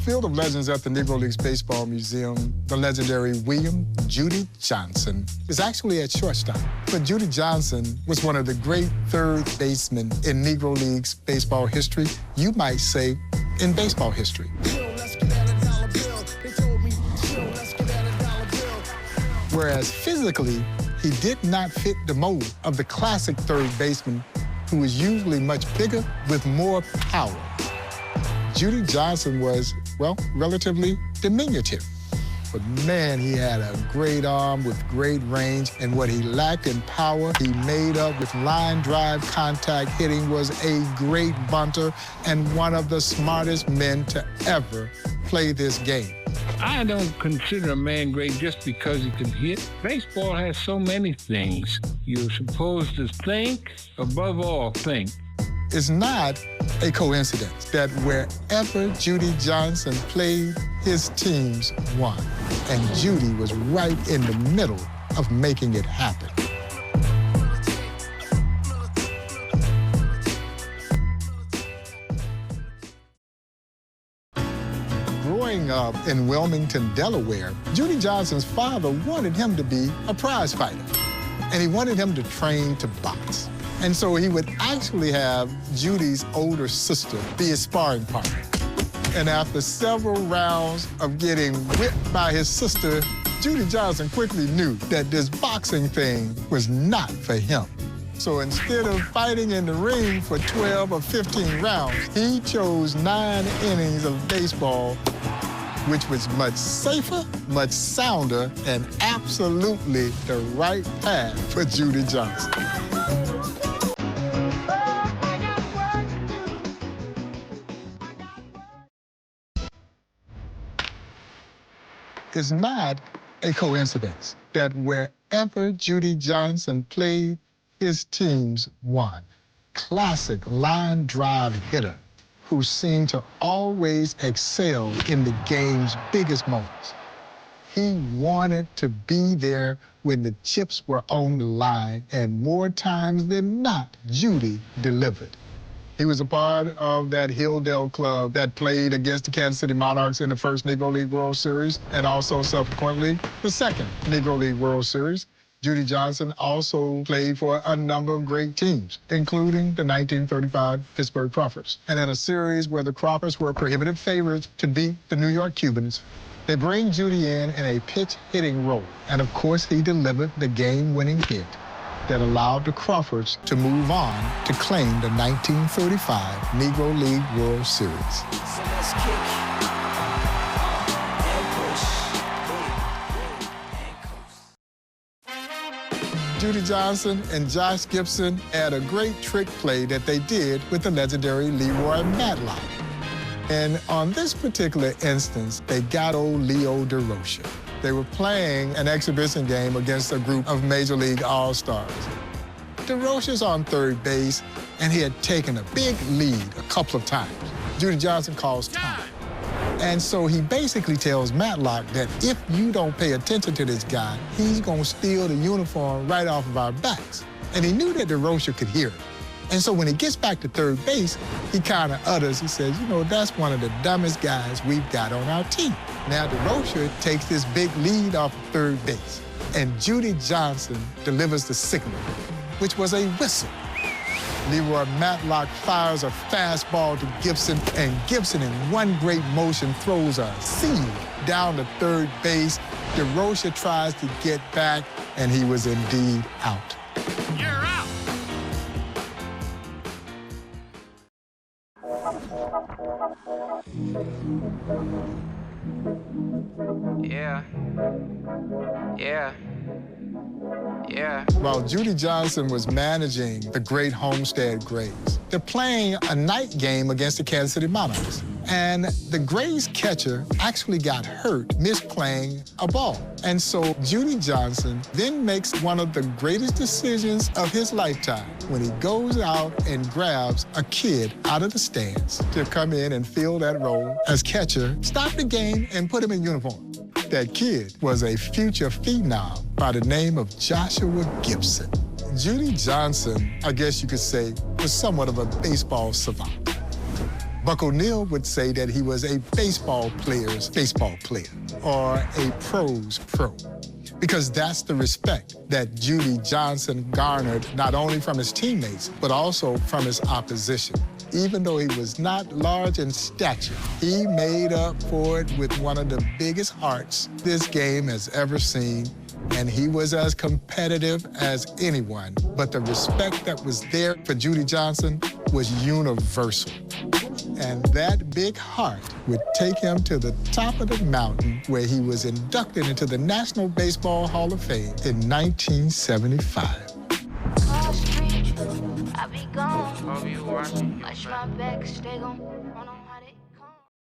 Field of Legends at the Negro Leagues Baseball Museum, the legendary William Judy Johnson is actually at shortstop. But Judy Johnson was one of the great third basemen in Negro Leagues baseball history, you might say in baseball history. Whereas physically, he did not fit the mold of the classic third baseman who was usually much bigger with more power. Judy Johnson was, well, relatively diminutive. But man, he had a great arm with great range, and what he lacked in power, he made up with line drive contact hitting, was a great bunter and one of the smartest men to ever play this game. I don't consider a man great just because he can hit. Baseball has so many things. You're supposed to think, above all, think. It's not a coincidence that wherever Judy Johnson played, his teams won. And Judy was right in the middle of making it happen. Growing up in Wilmington, Delaware, Judy Johnson's father wanted him to be a prize fighter, and he wanted him to train to box. And so he would actually have Judy's older sister be his sparring partner. And after several rounds of getting whipped by his sister, Judy Johnson quickly knew that this boxing thing was not for him. So instead of fighting in the ring for 12 or 15 rounds, he chose 9 innings of baseball, which was much safer, much sounder, and absolutely the right path for Judy Johnson. It's not a coincidence that wherever Judy Johnson played, his teams won. Classic line drive hitter who seemed to always excel in the game's biggest moments. He wanted to be there when the chips were on the line, and more times than not, Judy delivered. He was a part of that Hilldale club that played against the Kansas City Monarchs in the first Negro League World Series, and also subsequently the second Negro League World Series. Judy Johnson also played for a number of great teams, including the 1935 Pittsburgh Crawfords. And in a series where the Crawfords were prohibitive favorites to beat the New York Cubans, they bring Judy in a pitch-hitting role. And of course, he delivered the game-winning hit that allowed the Crawfords to move on to claim the 1935 Negro League World Series. So let's kick and push. Judy Johnson and Josh Gibson had a great trick play that they did with the legendary Leroy Matlock. And on this particular instance, they got old Leo DeRocher. They were playing an exhibition game against a group of Major League All-Stars. DeRocher's on third base, and he had taken a big lead a couple of times. Judy Johnson calls time. And so he basically tells Matlock that if you don't pay attention to this guy, he's going to steal the uniform right off of our backs. And he knew that DeRocher could hear him. And so when he gets back to third base, he kind of utters, he says, you know, that's one of the dumbest guys we've got on our team. Now DeRocher takes this big lead off of third base, and Judy Johnson delivers the signal, which was a whistle. Leroy Matlock fires a fastball to Gibson, and Gibson in one great motion throws a seed down to third base. DeRocher tries to get back, and he was indeed out. You're out. Yeah. While Judy Johnson was managing the great Homestead Grays, they're playing a night game against the Kansas City Monarchs. And the Grays catcher actually got hurt misplaying a ball. And so Judy Johnson then makes one of the greatest decisions of his lifetime when he goes out and grabs a kid out of the stands to come in and fill that role as catcher, stop the game, and put him in uniform. That kid was a future phenom by the name of Joshua Gibson. Judy Johnson, I guess you could say, was somewhat of a baseball savant. Buck O'Neil would say that he was a baseball player's baseball player, or a pro's pro, because that's the respect that Judy Johnson garnered not only from his teammates, but also from his opposition. Even though he was not large in stature, he made up for it with one of the biggest hearts this game has ever seen, and he was as competitive as anyone. But the respect that was there for Judy Johnson was universal. And that big heart would take him to the top of the mountain, where he was inducted into the National Baseball Hall of Fame in 1975. I be gone. Oh, you watching? Watch my back, stay gone.